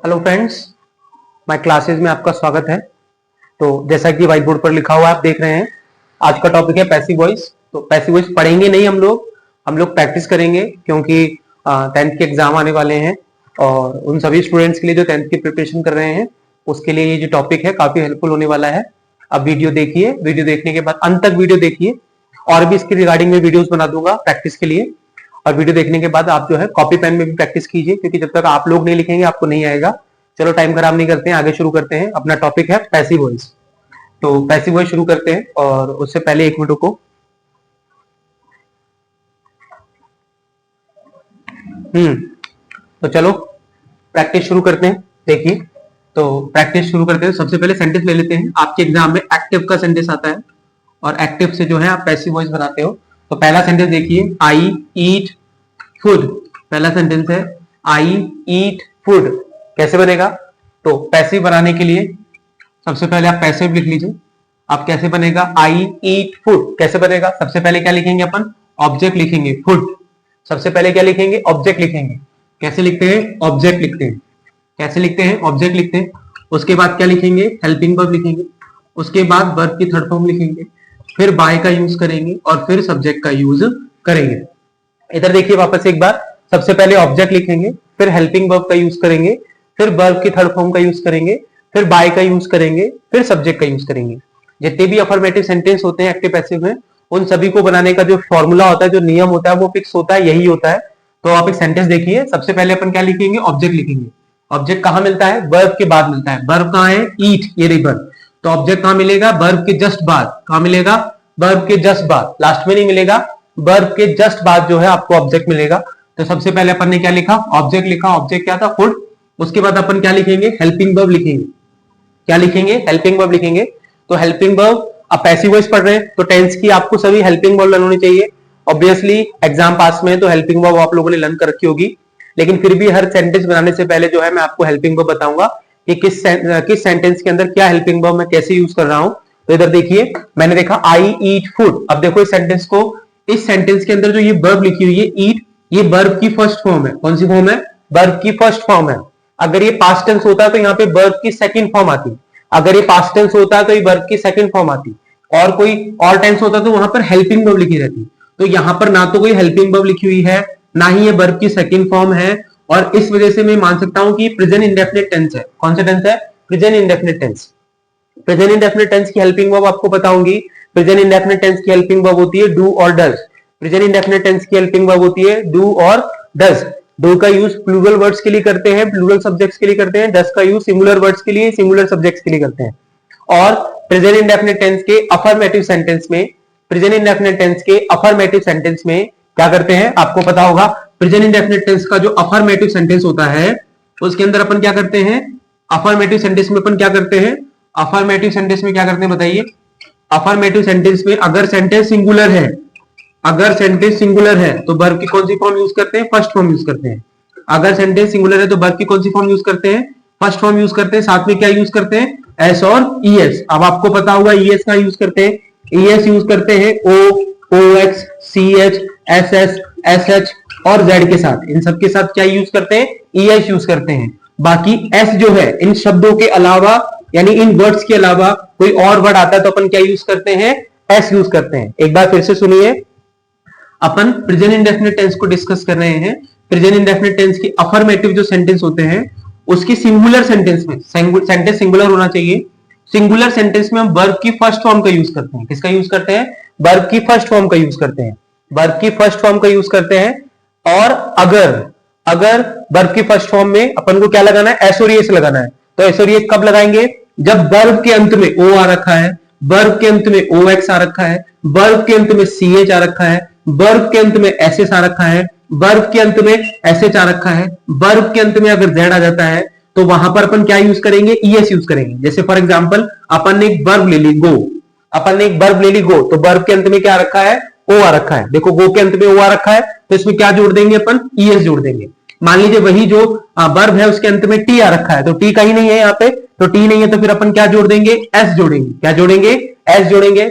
Hello friends, my classes में आपका स्वागत है। तो जैसा कि व्हाइट बोर्ड पर लिखा हुआ है, आप देख रहे हैं। आज का टॉपिक है पैसिव वॉइस। तो पैसिव वॉइस पढ़ेंगे नहीं हम लोग प्रैक्टिस करेंगे, क्योंकि 10th के एग्जाम आने वाले हैं और उन सभी स्टूडेंट्स के लिए जो 10th की प्रिपरेशन कर रहे हैं उसके लिए ये जो टॉपिक है काफी हेल्पफुल होने वाला है। अब वीडियो देखिए, वीडियो देखने के बाद अंत तक वीडियो देखिए, और भी इसके रिगार्डिंग में वीडियोस बना दूंगा प्रैक्टिस के लिए। और वीडियो देखने के बाद आप जो है कॉपी पेन में भी प्रैक्टिस कीजिए, क्योंकि जब तक आप लोग नहीं लिखेंगे आपको नहीं आएगा। चलो टाइम खराब नहीं करते हैं, आगे शुरू करते हैं। अपना टॉपिक है पैसिव वॉइस। तो पैसिव वॉइस शुरू करते हैं, और उससे पहले एक मिनट रुको। तो चलो प्रैक्टिस शुरू करते हैं। देखिए, तो प्रैक्टिस शुरू करते हैं। सबसे पहले सेंटेंस ले लेते हैं। आपके एग्जाम में एक्टिव का सेंटेंस आता है, और एक्टिव से जो है आप पैसिव वॉइस बनाते हो। तो पहला सेंटेंस देखिए, आई ईट फूड। पहला सेंटेंस है आई ईट फूड। कैसे बनेगा? तो पैसिव बनाने के लिए सबसे पहले आप पैसिव लिख लीजिए। आप कैसे बनेगा? आई ईट फूड कैसे बनेगा? सबसे पहले क्या लिखेंगे अपन? ऑब्जेक्ट लिखेंगे, फूड। सबसे पहले क्या लिखेंगे? ऑब्जेक्ट लिखेंगे। कैसे लिखते हैं? ऑब्जेक्ट लिखते हैं। कैसे लिखते हैं? ऑब्जेक्ट लिखते हैं। उसके बाद क्या लिखेंगे? हेल्पिंग वर्ब लिखेंगे। उसके बाद वर्ब की थर्ड फॉर्म लिखेंगे, फिर बाय का यूज करेंगे, और फिर सब्जेक्ट का यूज करेंगे। इधर देखिए वापस एक बार। सबसे पहले ऑब्जेक्ट लिखेंगे, फिर हेल्पिंग वर्ब का यूज करेंगे, फिर वर्ब की थर्ड फॉर्म का यूज करेंगे, फिर बाय का यूज करेंगे, फिर सब्जेक्ट का यूज करेंगे। जितने भी अफर्मेटिव सेंटेंस होते हैं एक्टिव पैसिव में, उन सभी को बनाने का जो फॉर्मूला होता है, जो नियम होता है, वो फिक्स होता है, यही होता है। तो आप एक सेंटेंस देखिए। सबसे पहले अपन क्या लिखेंगे? ऑब्जेक्ट लिखेंगे। ऑब्जेक्ट कहां मिलता है? वर्ब के बाद मिलता है। वर्ब कहां है? ईट, ये रही वर्ब। तो ऑब्जेक्ट कहां मिलेगा? वर्ब के जस्ट बाद। कहां मिलेगा? वर्ब के जस्ट बाद, लास्ट में नहीं मिलेगा। वर्ब के जस्ट बाद जो है आपको ऑब्जेक्ट मिलेगा। तो सबसे पहले अपन ने क्या लिखा? ऑब्जेक्ट लिखा। ऑब्जेक्ट क्या था? फूड। उसके बाद अपन क्या लिखेंगे? हेल्पिंग वर्ब लिखेंगे। क्या लिखेंगे? हेल्पिंग वर्ब लिखेंगे। तो हेल्पिंग वर्ब, अब पैसिव वॉइस पढ़ रहे हैं तो टेंस की आपको सभी हेल्पिंग वर्ब लर्न होनी चाहिए। ऑब्वियसली एग्जाम पास में तो हेल्पिंग वर्ब आप लोगों ने लर्न कर रखी होगी, लेकिन फिर भी हर सेंटेंस बनाने से पहले जो है मैं आपको हेल्पिंग वर्ब बताऊंगा कि किस सेंटेंस के अंदर क्या हेल्पिंग वर्ब मैं कैसे यूज कर रहा हूं। तो इधर देखिए, मैंने देखा आई ईट फूड। अब देखो इस सेंटेंस को, इस सेंटेंस के अंदर जो ये वर्ब लिखी हुई है ईट, ये वर्ब की फर्स्ट फॉर्म है। कौन सी फॉर्म है? वर्ब की फर्स्ट फॉर्म है। अगर ये पास्ट टेंस होता तो यहाँ पे वर्ब की सेकंड फॉर्म आती। अगर ये पास्ट टेंस होता तो ये वर्ब की सेकंड फॉर्म आती, और कोई और टेंस होता तो वहां पर हेल्पिंग वर्ब लिखी रहती। तो यहाँ पर ना तो कोई हेल्पिंग वर्ब लिखी हुई है, ना ही ये वर्ब की सेकंड फॉर्म है, और इस वजह से मैं मान सकता हूं कि प्रेजेंट इंडेफिनिट टेंस है। कौन सा टेंस है? Present indefinite tense. Present indefinite tense की हेल्पिंग वर्ब आपको बताऊंगी। प्रेजेंट इंडेफिनिट टेंस की हेल्पिंग वर्ब होती है डू और डज। प्रेजेंट इंडेफिनिट टेंस की हेल्पिंग वर्ब होती है डू और डज। डू का यूज प्लूरल वर्ड्स के लिए करते हैं, प्लूरल सब्जेक्ट्स के लिए करते हैं। डज का यूज सिंगुलर वर्ड्स के लिए, सिंगुलर सब्जेक्ट्स के लिए करते हैं। और प्रेजेंट इंडेफिनिट टेंस के अफर्मेटिव सेंटेंस में, प्रेजेंट इंडेफिनिट टेंस के अफर्मेटिव सेंटेंस में क्या करते हैं? आपको पता होगा, प्रेजेंट इंडेफिनिट टेंस का जो अफर्मेटिव सेंटेंस होता है उसके अंदर अपन क्या करते हैं? अफर्मेटिव सेंटेंस में अपन क्या करते हैं? अफर्मेटिव सेंटेंस में क्या करते हैं बताइए? अफर्मेटिव सेंटेंस में अगर सेंटेंस सिंगुलर है, अगर सेंटेंस सिंगुलर है तो वर्ब की कौन सी फॉर्म यूज करते हैं? फर्स्ट फॉर्म यूज करते हैं। अगर सेंटेंस सिंगुलर है तो वर्ब की कौन सी फॉर्म यूज करते हैं? फर्स्ट फॉर्म यूज करते हैं। साथ में क्या यूज करते हैं? एस और ईएस। अब आपको पता होगा ईएस का यूज करते हैं, ईएस यूज करते हैं ओ, ओएक्स, सीएच, एसएस, एसएच और जेड के साथ। इन सब के साथ क्या यूज करते हैं? ईएस यूज करते हैं। बाकी एस जो है, इन शब्दों के अलावा, यानी इन वर्ड्स के अलावा कोई और वर्ड आता है तो अपन क्या यूज करते हैं? एस यूज करते हैं। एक बार फिर से सुनिए, अपन प्रेजेंट इंडेफिनिट टेंस को डिस्कस कर रहे हैं। प्रेजेंट इंडेफिनिट टेंस की अफर्मेटिव जो सेंटेंस होते हैं उसकी सिंगुलर सेंटेंस में, सेंटेंस सिंगुलर होना चाहिए। सिंगुलर सेंटेंस में हम वर्ब की फर्स्ट फॉर्म का यूज करते हैं। किसका यूज करते हैं? वर्ब की फर्स्ट फॉर्म का यूज करते हैं। वर्ब की फर्स्ट फॉर्म का यूज करते हैं। और अगर वर्ब की फर्स्ट फॉर्म में अपन को क्या लगाना है? एस और एस लगाना है। तो एस और एस कब लगाएंगे? जब वर्ब के अंत में ओ आ रखा है, वर्ब के अंत में ओ एक्स आ रखा है, वर्ब के अंत में सी एच आ रखा है, वर्ब के अंत में एस एस आ रखा है, वर्ब के अंत में एस एच आ रखा है, वर्ब के अंत में अगर जेड आ जाता है तो वहां पर अपन क्या यूज करेंगे? ईएस यूज करेंगे। जैसे फॉर एग्जांपल अपन ने एक वर्ब ले ली गो, अपन ने एक वर्ब ले ली गो, तो वर्ब के अंत में क्या आ रखा है? ओ आ रखा है। देखो गो के अंत में ओ आ रखा है, तो इसमें क्या जोड़ देंगे अपन? ईएस जोड़ देंगे। मान लीजिए वही जो वर्ब है उसके अंत में टी आ रखा है, तो टी कहीं नहीं है यहाँ पे, तो टी नहीं है तो फिर अपन क्या जोड़ देंगे? एस जोड़ेंगे। क्या जोड़ेंगे? एस जोड़ेंगे।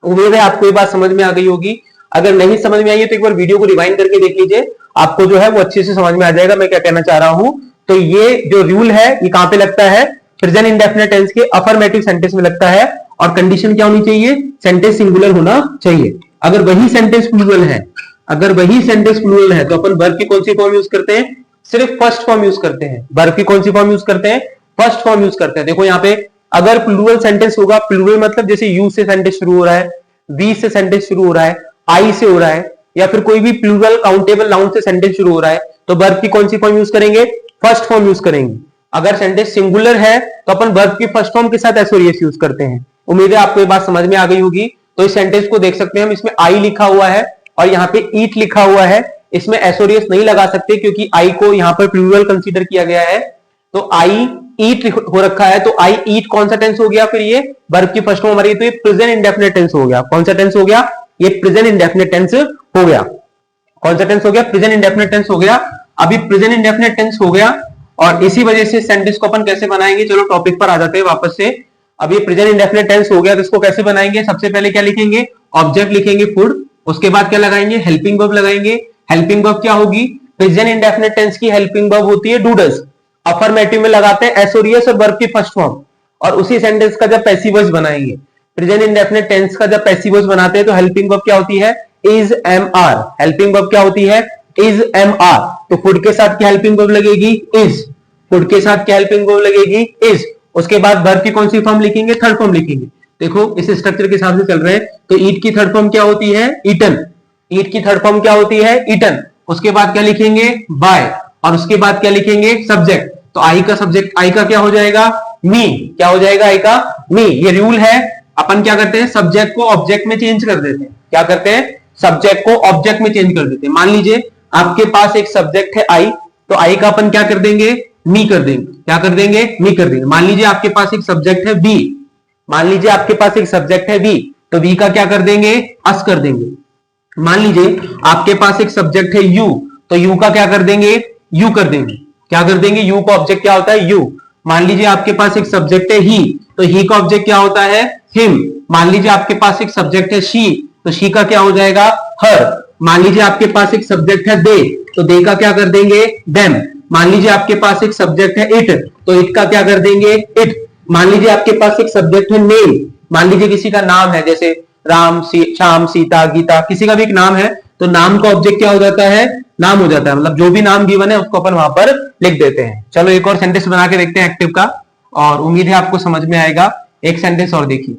उम्मीद है आपको ये बात समझ में आ गई होगी। अगर नहीं समझ में आई है तो एक बार वीडियो को रिवाइंड करके देख लीजिए, आपको जो है वो अच्छे से समझ में आ जाएगा मैं क्या कहना चाह रहा हूं। तो ये जो रूल है ये कहां पे लगता है, प्रेजेंट इंडेफिनिट टेंस के अफर्मेटिव सेंटेंस में लगता है। और कंडीशन क्या होनी चाहिए, सेंटेंस सिंगुलर होना चाहिए। अगर वही सेंटेंस प्लूरल है, अगर वही सेंटेंस प्लूरल है तो अपन वर्ब की कौन सी फॉर्म यूज करते हैं, सिर्फ फर्स्ट फॉर्म यूज करते हैं। वर्ब की कौन सी फॉर्म यूज करते हैं, फर्स्ट फॉर्म यूज करते हैं। देखो यहाँ पे अगर प्लूरल सेंटेंस होगा, प्लूरल मतलब जैसे यू से सेंटेंस शुरू हो रहा है, वी से सेंटेंस शुरू हो रहा है, आई से हो रहा है, या फिर कोई भी प्लूरल काउंटेबल नाउन से सेंटेंस शुरू हो रहा है, तो वर्ब की कौन सी फॉर्म यूज करेंगे, फर्स्ट फॉर्म यूज करेंगे। अगर सेंटेंस सिंगुलर है तो अपन वर्ब की फर्स्ट फॉर्म के साथ एसओरियस यूज करते हैं। उम्मीद है आपको ये बात समझ में आ गई होगी। तो इस सेंटेंस को देख सकते हैं हम, इसमें आई लिखा हुआ है और यहाँ पे ईट लिखा हुआ है। इसमें एसओरियस नहीं लगा सकते क्योंकि आई को यहाँ पर प्लूरल कंसीडर किया गया है। तो आई ईट हो रखा है, तो आई ईट कौन सा टेंस हो गया, फिर ये वर्ब की फर्स्ट फॉर्म हमारी, तो ये प्रेजेंट इंडेफिनिट टेंस हो गया। कौन सा टेंस हो गया, ये प्रेजेंट इंडेफिनिट टेंस हो गया। कौन सा टेंस हो गया, प्रेजेंट इंडेफिनिट टेंस हो गया। अभी प्रेजेंट इंडेफिनिट टेंस हो गया और इसी वजह से सेंटेंस को अपन कैसे बनाएंगे, चलो टॉपिक पर आ जाते हैं वापस से। अब ये प्रेजेंट इंडेफिनिट टेंस हो गया तो इसको कैसे बनाएंगे, सबसे पहले क्या लिखेंगे, ऑब्जेक्ट लिखेंगे फूड, उसके बाद क्या लगाएंगे, हेल्पिंग वर्ब लगाएंगे। हेल्पिंग वर्ब क्या होगी, प्रेजेंट इंडेफिनिट टेंस की हेल्पिंग वर्ब होती है डू डज। अफर्मेटिव में लगाते हैं एसओरियस और वर्ब की फर्स्ट फॉर्म, और उसी सेंटेंस का जब पैसिव वॉइस बनाएंगे, प्रेजेंट इंडेफिनिट टेंस का जब पैसिव वॉइस बनाते हैं तो हेल्पिंग वर्ब क्या होती है, is am are. Helping verb क्या होती है, इज एम आर। तो फूड के साथ क्या हेल्पिंग वर्ब लगेगी, इज। फूड के साथ क्या हेल्पिंग वर्ब लगेगी, इज। उसके बाद वर्ब की कौन सी फॉर्म लिखेंगे, थर्ड फॉर्म लिखेंगे। देखो इस स्ट्रक्चर के हिसाब से चल रहे हैं। तो ईट की थर्ड फॉर्म क्या होती है, ईटन। ईट की थर्ड फॉर्म क्या होती है, ईटन। उसके बाद क्या लिखेंगे, बाय, और उसके बाद क्या लिखेंगे, सब्जेक्ट। तो आई का सब्जेक्ट, आई का क्या हो जाएगा, मी। क्या हो जाएगा, आई का मी। ये रूल है, अपन क्या करते हैं, सब्जेक्ट को ऑब्जेक्ट में चेंज कर देते हैं। क्या करते हैं, सब्जेक्ट को ऑब्जेक्ट में चेंज कर देते हैं। मान लीजिए आपके पास एक सब्जेक्ट है आई, तो आई का अपन क्या कर देंगे, मी कर देंगे। क्या कर देंगे, मी कर देंगे। मान लीजिए आपके पास एक सब्जेक्ट है बी, मान लीजिए आपके पास एक सब्जेक्ट है बी, तो बी का क्या कर देंगे, अस कर देंगे। मान लीजिए आपके पास एक सब्जेक्ट है यू, तो यू का क्या कर देंगे, यू कर देंगे। क्या कर देंगे, यू का ऑब्जेक्ट क्या होता है, यू। मान लीजिए आपके पास एक सब्जेक्ट है ही, तो ही का ऑब्जेक्ट क्या होता है, हिम। मान लीजिए आपके पास एक सब्जेक्ट है शी, तो शी का क्या हो जाएगा, हर। मान लीजिए आपके पास एक सब्जेक्ट है दे, तो दे का क्या कर देंगे, देम। मान लीजिए आपके पास एक सब्जेक्ट है इट, तो इट का क्या कर देंगे, इट। मान लीजिए आपके पास एक सब्जेक्ट है नेम, मान लीजिए किसी का नाम है, जैसे राम, श्याम, सीता, गीता, किसी का भी एक नाम है, तो नाम का ऑब्जेक्ट क्या हो जाता है, नाम हो जाता है। मतलब जो भी नाम गिवन है उसको अपन वहां पर लिख देते हैं। चलो एक और सेंटेंस बना के देखते हैं एक्टिव का, और उम्मीद है आपको समझ में आएगा। एक सेंटेंस और देखिए,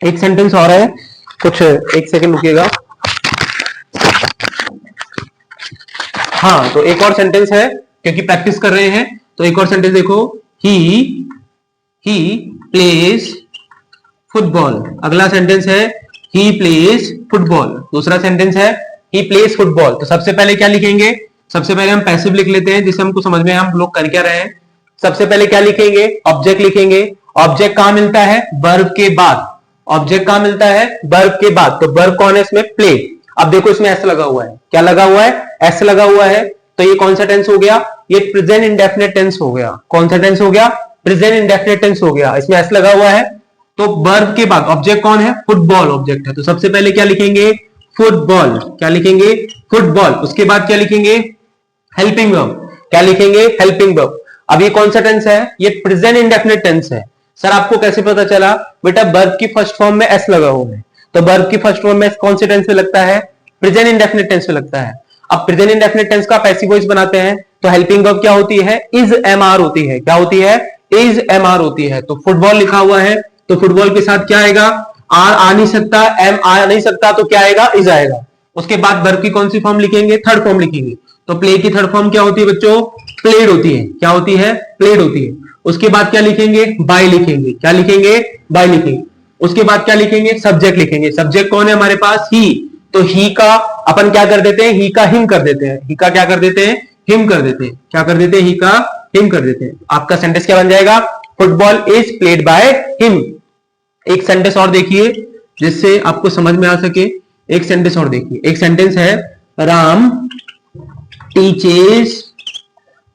एक सेंटेंस और है, कुछ एक सेकंड रुकिएगा। हाँ, तो एक और सेंटेंस है, क्योंकि प्रैक्टिस कर रहे हैं, तो एक और सेंटेंस देखो, ही प्लेज फुटबॉल। अगला सेंटेंस है ही प्लेज फुटबॉल। दूसरा सेंटेंस है ही प्लेज फुटबॉल। तो सबसे पहले क्या लिखेंगे, सबसे पहले हम पैसिव लिख लेते हैं, जिससे हमको समझ में हम लोग कर क्या रहे हैं। सबसे पहले क्या लिखेंगे, ऑब्जेक्ट लिखेंगे। ऑब्जेक्ट कहां मिलता है, वर्ब के बाद। ऑब्जेक्ट कहां मिलता है, वर्ब के बाद। तो वर्ब कौन है इसमें, प्ले। अब देखो इसमें एस लगा हुआ है, क्या लगा हुआ है, एस लगा हुआ है। तो ये कौन सा टेंस हो गया, ये प्रेजेंट इंडेफिनिट टेंस हो गया। कौन सा टेंस हो गया, प्रेजेंट इंडेफिनिट टेंस हो गया। इसमें एस लगा हुआ है, तो वर्ब के बाद ऑब्जेक्ट कौन है, फुटबॉल ऑब्जेक्ट है। तो सबसे पहले क्या लिखेंगे, फुटबॉल। क्या लिखेंगे, फुटबॉल। उसके बाद क्या लिखेंगे, हेल्पिंग वर्ब। क्या लिखेंगे, हेल्पिंग वर्ब। अब ये कौन सा टेंस है, ये प्रेजेंट इंडेफिनिट टेंस है। सर आपको कैसे पता चला, बेटा वर्ब की फर्स्ट फॉर्म में एस लगा हुआ है, तो वर्ब की फर्स्ट फॉर्म में कौन से टेंस में लगता है, प्रेजेंट इंडेफिनिट टेंस में लगता है। अब प्रेजेंट इंडेफिनिट टेंस का पैसिव वॉइस बनाते हैं, तो हेल्पिंग वर्ब क्या होती है, इज एम आर होती है। क्या होती है, इज एम आर होती है। तो फुटबॉल लिखा हुआ है, तो फुटबॉल के साथ क्या आएगा, आर आ नहीं सकता, एम आ नहीं सकता, तो क्या आएगा, इज आएगा। उसके बाद वर्ब की कौन सी फॉर्म लिखेंगे, थर्ड फॉर्म लिखेंगे। तो प्ले की थर्ड फॉर्म क्या होती है बच्चों, प्लेड होती है। क्या होती है, प्लेड होती है। उसके बाद क्या लिखेंगे, बाय लिखेंगे। क्या लिखेंगे, बाय लिखेंगे। उसके बाद क्या लिखेंगे, सब्जेक्ट लिखेंगे। सब्जेक्ट कौन है हमारे पास, ही। तो ही का अपन क्या कर देते हैं, ही का हिम कर देते हैं। ही का क्या कर देते हैं, हिम कर देते हैं। क्या कर देते हैं, ही का हिम कर देते हैं। आपका सेंटेंस क्या बन जाएगा, football is played by him. एक सेंटेंस और देखिए जिससे आपको समझ में आ सके। एक सेंटेंस और देखिए, एक सेंटेंस है, राम टीचेस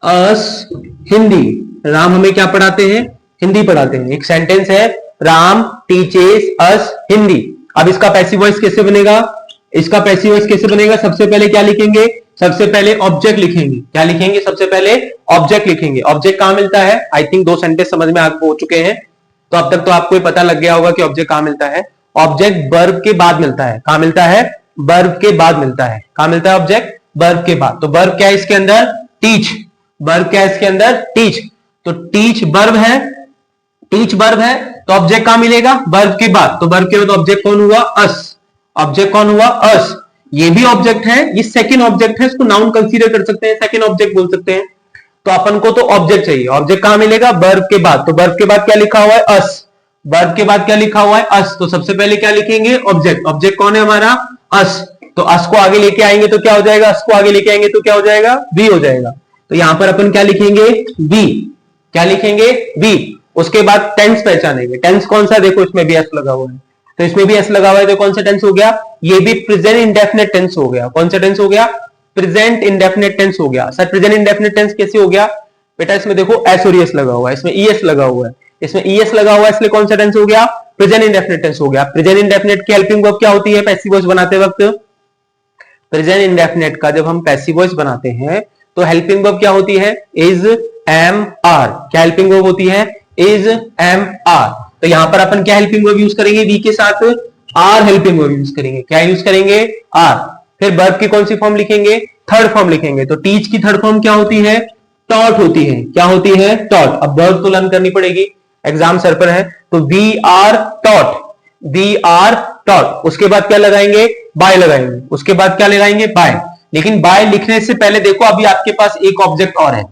अस हिंदी। राम हमें क्या पढ़ाते हैं, हिंदी पढ़ाते हैं। एक सेंटेंस है, राम टीचेस अस हिंदी। अब इसका पैसिव वॉइस कैसे बनेगा, इसका पैसिव वॉइस कैसे बनेगा? सबसे पहले क्या लिखेंगे? सबसे पहले ऑब्जेक्ट लिखेंगे। क्या लिखेंगे? सबसे पहले ऑब्जेक्ट लिखेंगे। ऑब्जेक्ट कहां मिलता है? आई थिंक 2 सेंटेंस समझ में आपको हो चुके हैं, तो अब तक तो आपको पता लग गया होगा कि ऑब्जेक्ट कहां मिलता है। ऑब्जेक्ट वर्ब के बाद मिलता है। कहां मिलता है? वर्ब के बाद मिलता है। कहां मिलता है ऑब्जेक्ट? वर्ब के बाद। तो वर्ब क्या है इसके अंदर? टीच। वर्ब क्या है इसके अंदर? टीच। तो टीच वर्ब है, टीच वर्ब है, तो ऑब्जेक्ट कहां मिलेगा? वर्ब के बाद। तो वर्ब के बाद ऑब्जेक्ट कौन हुआ? अस। ऑब्जेक्ट कौन हुआ? अस। ये भी ऑब्जेक्ट है, ये सेकंड ऑब्जेक्ट है, इसको नाउन कंसीडर कर सकते हैं, सेकंड ऑब्जेक्ट बोल सकते हैं। तो अपन को तो ऑब्जेक्ट चाहिए। ऑब्जेक्ट कहां मिलेगा? वर्ब के बाद। तो वर्ब के बाद क्या लिखा हुआ है? अस। वर्ब के बाद क्या लिखा हुआ है? अस। तो सबसे पहले क्या लिखेंगे? ऑब्जेक्ट। ऑब्जेक्ट कौन है हमारा? अस। तो अस को आगे लेके आएंगे तो क्या हो जाएगा? अस को आगे लेके आएंगे तो क्या हो जाएगा? वी हो जाएगा। तो यहां पर अपन क्या लिखेंगे? वी। क्या लिखेंगे? वी। उसके बाद टेंस पहचानेंगे। टेंस कौन सा? देखो इसमें भी एस लगा हुआ है, तो इसमें भी एस लगा हुआ है, तो कौन सा टेंस हो गया? ये भी प्रेजेंट इंडेफिनिट टेंस हो गया। कौन सा टेंस हो गया? प्रेजेंट इंडेफिनिट टेंस हो गया। सर प्रेजेंट इंडेफिनिट टेंस कैसे हो गया बेटा? इसमें देखो एस और एस लगा हुआ है, इसमें ईएस लगा हुआ है, इसमें ईएस लगा हुआ है, इसलिए कौन सा टेंस हो गया? प्रेजेंट इंडेफिनिट टेंस हो गया। प्रेजेंट इंडेफिनिट की हेल्पिंग वर्ब क्या होती है पैसिव वॉइस बनाते वक्त? प्रेजेंट इंडेफिनिट का जब हम पैसिव वॉइस बनाते हैं तो हेल्पिंग वर्ब क्या होती है? Is, am, are. क्या हेल्पिंग वर्ब होती है? Is, am, are. तो यहां पर अपन क्या हेल्पिंग वर्ब यूज करेंगे? वी के साथ आर हेल्पिंग वर्ब यूज करेंगे। क्या यूज करेंगे? आर। फिर वर्ब की कौन सी फॉर्म लिखेंगे? थर्ड फॉर्म लिखेंगे। तो टीच की थर्ड फॉर्म क्या होती है? टॉट होती है। क्या होती है? टॉट। अब वर्ब तो लर्न करनी पड़ेगी, एग्जाम सर पर है, तो we are taught. We are taught. उसके बाद क्या लगाएंगे? बाय लगाएंगे। उसके बाद क्या लगाएंगे? बाय। लेकिन बाय लिखने से पहले देखो अभी आपके पास एक ऑब्जेक्ट और है,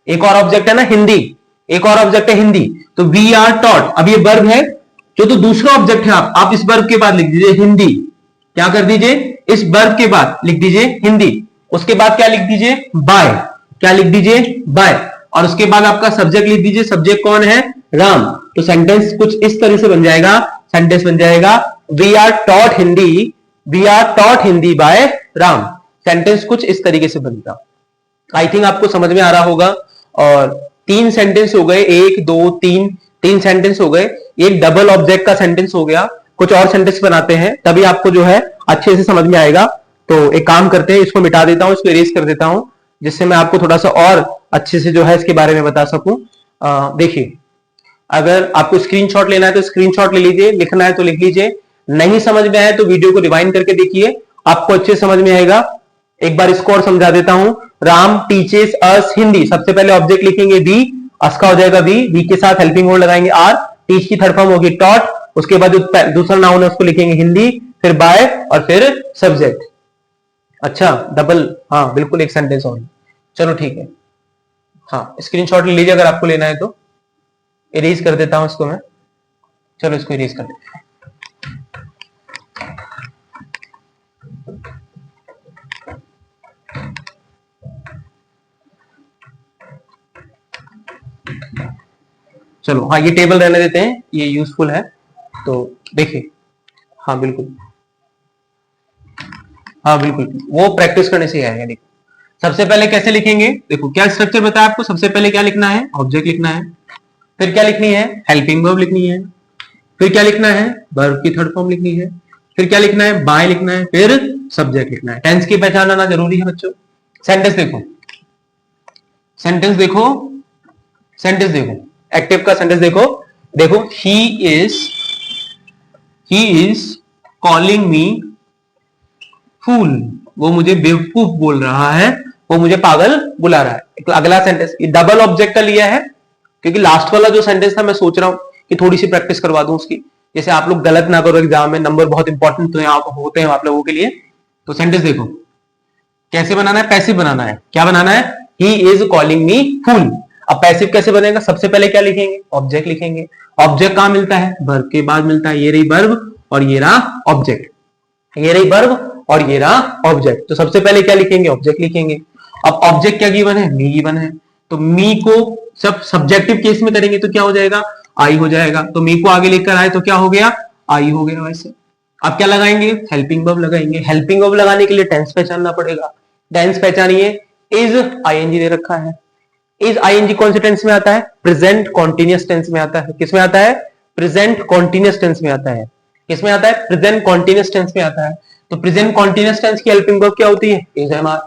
एक और ऑब्जेक्ट है ना, हिंदी। एक और ऑब्जेक्ट है हिंदी। तो वी आर टॉट, अब ये वर्ब है जो, तो दूसरा ऑब्जेक्ट है। आप इस वर्ब के बाद लिख दीजिए हिंदी। क्या कर दीजिए? इस वर्ब के बाद लिख दीजिए हिंदी। उसके बाद क्या लिख दीजिए? बाय। क्या लिख दीजिए? बाय। और उसके बाद आपका सब्जेक्ट लिख दीजिए। सब्जेक्ट कौन है? राम। तो सेंटेंस कुछ इस तरह से बन जाएगा। सेंटेंस बन जाएगा we are taught Hindi, we are taught Hindi by Ram. Sentence कुछ इस तरीके से बनेगा। आई थिंक आपको समझ में आ रहा होगा। और 3 सेंटेंस हो गए, 1 2 3, 3 सेंटेंस हो गए। एक डबल ऑब्जेक्ट का सेंटेंस हो गया। कुछ और सेंटेंस बनाते हैं तभी आपको जो है अच्छे से समझ में आएगा। तो एक काम करते हैं, इसको मिटा देता हूं, इसको इरेज कर देता हूं, जिससे मैं आपको थोड़ा सा और अच्छे से जो है इसके बारे में बता सकूं। देखिए, अगर आपको स्क्रीनशॉट लेना है तो स्क्रीनशॉट ले लीजिए, लिखना है तो लिख लीजिए, नहीं समझ में आया तो वीडियो को रिवाइंड करके देखिए, आपको अच्छे समझ में आएगा। एक बार इसको और समझा देता हूं। Ram teaches us Hindi. सबसे पहले ऑब्जेक्ट लिखेंगे वी, अस का हो जाएगा वी के साथ हेल्पिंग वर्ड लगाएंगे आर, टीच की थर्ड फॉर्म होगी टॉट, उसके बाद दूसरा नाउन है उसको लिखेंगे हिंदी, फिर बाय और फिर सब्जेक्ट। अच्छा डबल, हाँ बिल्कुल एक सेंटेंस और। चलो ठीक है, हाँ स्क्रीनशॉट ले लीजिए अगर आपको लेना है तो। इरेज कर देता हूं इसको मैं। चलो इसको इरेज कर देता हूं। चलो हाँ ये टेबल रहने देते हैं, ये यूजफुल है। तो देखिए, हाँ बिल्कुल, हाँ बिल्कुल वो प्रैक्टिस करने से ही आएगा। देखो सबसे पहले कैसे लिखेंगे, देखो क्या स्ट्रक्चर बताया आपको। सबसे पहले क्या लिखना है? ऑब्जेक्ट लिखना है। फिर क्या लिखनी है? हेल्पिंग वर्ब लिखनी है। फिर क्या लिखना है? वर्ब की थर्ड फॉर्म लिखनी है। फिर क्या लिखना है? बाय लिखना है। फिर सब्जेक्ट लिखना है। टेंस की पहचान आना जरूरी है बच्चों। सेंटेंस देखो, सेंटेंस देखो, सेंटेंस देखो, एक्टिव का सेंटेंस देखो। देखो ही इज कॉलिंग मी फूल। वो मुझे बेवकूफ बोल रहा है, वो मुझे पागल बुला रहा है। अगला सेंटेंस डबल ऑब्जेक्ट का लिया है, क्योंकि लास्ट वाला जो सेंटेंस था मैं सोच रहा हूं कि थोड़ी सी प्रैक्टिस करवा दूं उसकी, जैसे आप लोग गलत ना करो एग्जाम में, नंबर बहुत इंपॉर्टेंट तो यहाँ होते हैं आप लोगों के लिए। तो सेंटेंस देखो कैसे बनाना है, पैसिव बनाना है। क्या बनाना है? ही इज कॉलिंग मी फूल। अब पैसिव कैसे बनेगा? सबसे पहले क्या लिखेंगे? ऑब्जेक्ट लिखेंगे। ऑब्जेक्ट कहां मिलता है? वर्ब के बाद मिलता है। ये रही वर्ब और ये रहा ऑब्जेक्ट, ये रही वर्ब और ये रहा ऑब्जेक्ट। तो सबसे पहले क्या लिखेंगे? ऑब्जेक्ट लिखेंगे। अब ऑब्जेक्ट क्या गिवन है? मी गिवन है। तो मी को सब सब्जेक्टिव केस में करेंगे तो क्या हो जाएगा? आई हो जाएगा। तो मी को आगे लेकर आए तो क्या हो गया? आई हो गया। वैसे अब क्या लगाएंगे? हेल्पिंग वर्ब लगाएंगे। हेल्पिंग वर्ब लगाने के लिए टेंस पहचानना पड़ेगा। टेंस पहचानिए। इज आईएनजी दे रखा है। इज आईएनजी कौन से टेंस में आता है? प्रेजेंट कॉन्टिन्यूअस टेंस में आता है। किस में आता है? प्रेजेंट कॉन्टिन्यूअस टेंस में आता है। किस में आता है? प्रेजेंट कॉन्टिन्यूअस टेंस में आता है। तो प्रेजेंट कॉन्टिन्यूअस टेंस की हेल्पिंग वर्ब क्या होती है? Is am are.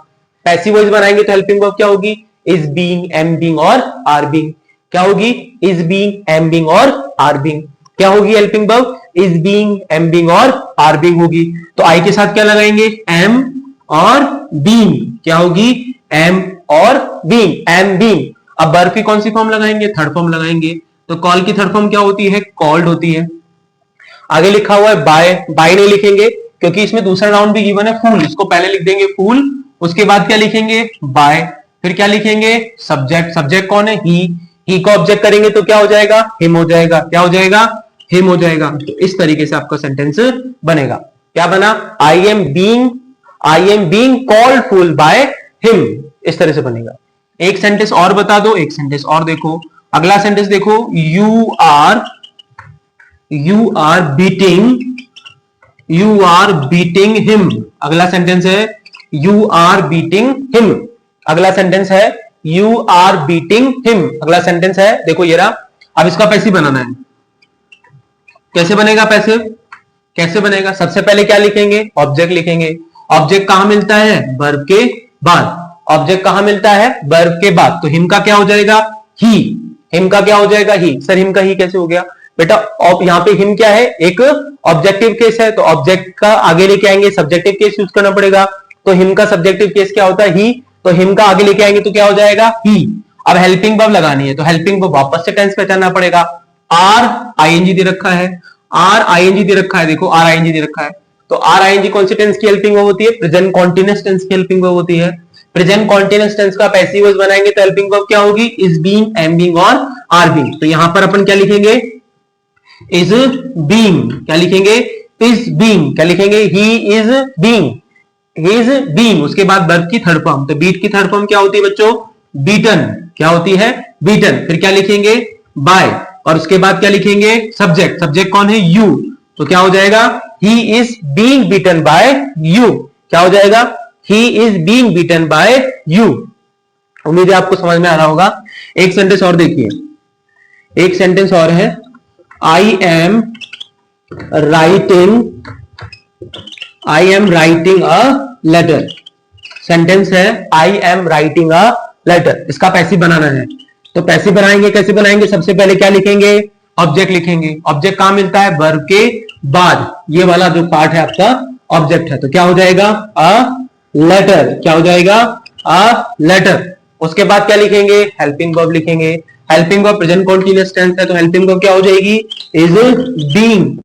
Passive voice बनाएंगे तो हेल्पिंग वर्ब क्या होगी? इज बीइंग, एम बीइंग और आर बीइंग। क्या होगी? इज बीइंग, एम बीइंग और आर बीइंग। क्या होगी helping verb? Is being, am being और आर बीइंग होगी। तो आई के साथ क्या लगाएंगे? एम और बीइंग। क्या होगी? एम और बीइंग, एम बीइंग। अब वर्ब की कौन सी फॉर्म लगाएंगे? थर्ड फॉर्म लगाएंगे। तो कॉल की थर्ड फॉर्म क्या होती है? कॉल्ड होती है। आगे लिखा हुआ है बाय, बाय नहीं लिखेंगे क्योंकि इसमें दूसरा नाउन भी गिवन है फूल, इसको पहले लिख देंगे फूल, उसके बाद क्या लिखेंगे? बाय, फिर क्या लिखेंगे? सब्जेक्ट। सब्जेक्ट कौन है? ही को ऑब्जेक्ट करेंगे तो क्या हो जाएगा? हिम हो जाएगा। क्या हो जाएगा? हिम हो जाएगा। तो इस तरीके से आपका सेंटेंस बनेगा। क्या बना? I am being called fool by him. इस तरह से बनेगा। एक सेंटेंस और बता दो, एक सेंटेंस और देखो। अगला सेंटेंस देखो, यू आर बीटिंग हिम। अगला सेंटेंस है यू आर बीटिंग हिम। अगला सेंटेंस है यू आर बीटिंग हिम। अगला सेंटेंस है, देखो ये रहा। अब इसका पैसिव बनाना है। कैसे बनेगा पैसिव? कैसे बनेगा? सबसे पहले क्या लिखेंगे? ऑब्जेक्ट लिखेंगे। ऑब्जेक्ट कहां मिलता है? वर्ब के बाद। ऑब्जेक्ट कहां मिलता है? वर्ब के बाद। तो हिम का क्या हो जाएगा? ही। हिम का क्या हो जाएगा? ही। सर हिम का ही कैसे हो गया बेटा? यहाँ पे हिम क्या है? एक ऑब्जेक्टिव केस है, तो ऑब्जेक्ट का आगे लेके आएंगे, सब्जेक्टिव केस यूज करना पड़ेगा। तो हिम का सब्जेक्टिव केस क्या होता है? ही। तो हिम का आगे लेके आएंगे तो क्या हो जाएगा? ही। अब हेल्पिंग वर्ब लगानी है तो हेल्पिंग वर्ब वापस से टेंस पहचानना पड़ेगा। आर आईएनजी दे रखा है, आर आईएनजी दे रखा है, देखो आर आईएनजी दे रखा है। तो आर आईएनजी कौन सी टेंस की हेल्पिंग वर्ब होती है? प्रेजेंट कॉन्टिन्यूअस टेंस की हेल्पिंग वर्ब होती है। प्रेजेंट कॉन्टिन्यूअस टेंस का पैसिव वॉइस बनाएंगे तो हेल्पिंग वर्ब क्या होगी? इज बीइंग, एम बीइंग और आर बीइंग। तो यहां पर अपन क्या लिखेंगे? Is being. क्या लिखेंगे? Is being. क्या लिखेंगे? He is being, he is being. उसके बाद वर्ब की थर्ड फॉर्म, तो बीट की थर्ड फॉर्म क्या होती है बच्चों? बीटन। क्या होती है? बीटन। फिर क्या लिखेंगे? बाय। और उसके बाद क्या लिखेंगे? सब्जेक्ट। सब्जेक्ट कौन है? यू। तो क्या हो जाएगा? He is being beaten by you. क्या हो जाएगा? He is being beaten by you. उम्मीद है आपको समझ में आ रहा होगा। एक सेंटेंस और देखिए, एक सेंटेंस और है, I am writing a letter. Sentence है I am writing a letter. इसका पैसिव बनाना है। तो पैसिव बनाएंगे, कैसे बनाएंगे? सबसे पहले क्या लिखेंगे? ऑब्जेक्ट लिखेंगे। ऑब्जेक्ट कहां मिलता है? वर्ब के बाद। ये वाला जो पार्ट है आपका ऑब्जेक्ट है। तो क्या हो जाएगा? A letter. क्या हो जाएगा? A letter. उसके बाद क्या लिखेंगे? हेल्पिंग वर्ब लिखेंगे। Helping verb present continuous tense है तो हेल्पिंग वर्ब क्या हो जाएगी? Is being.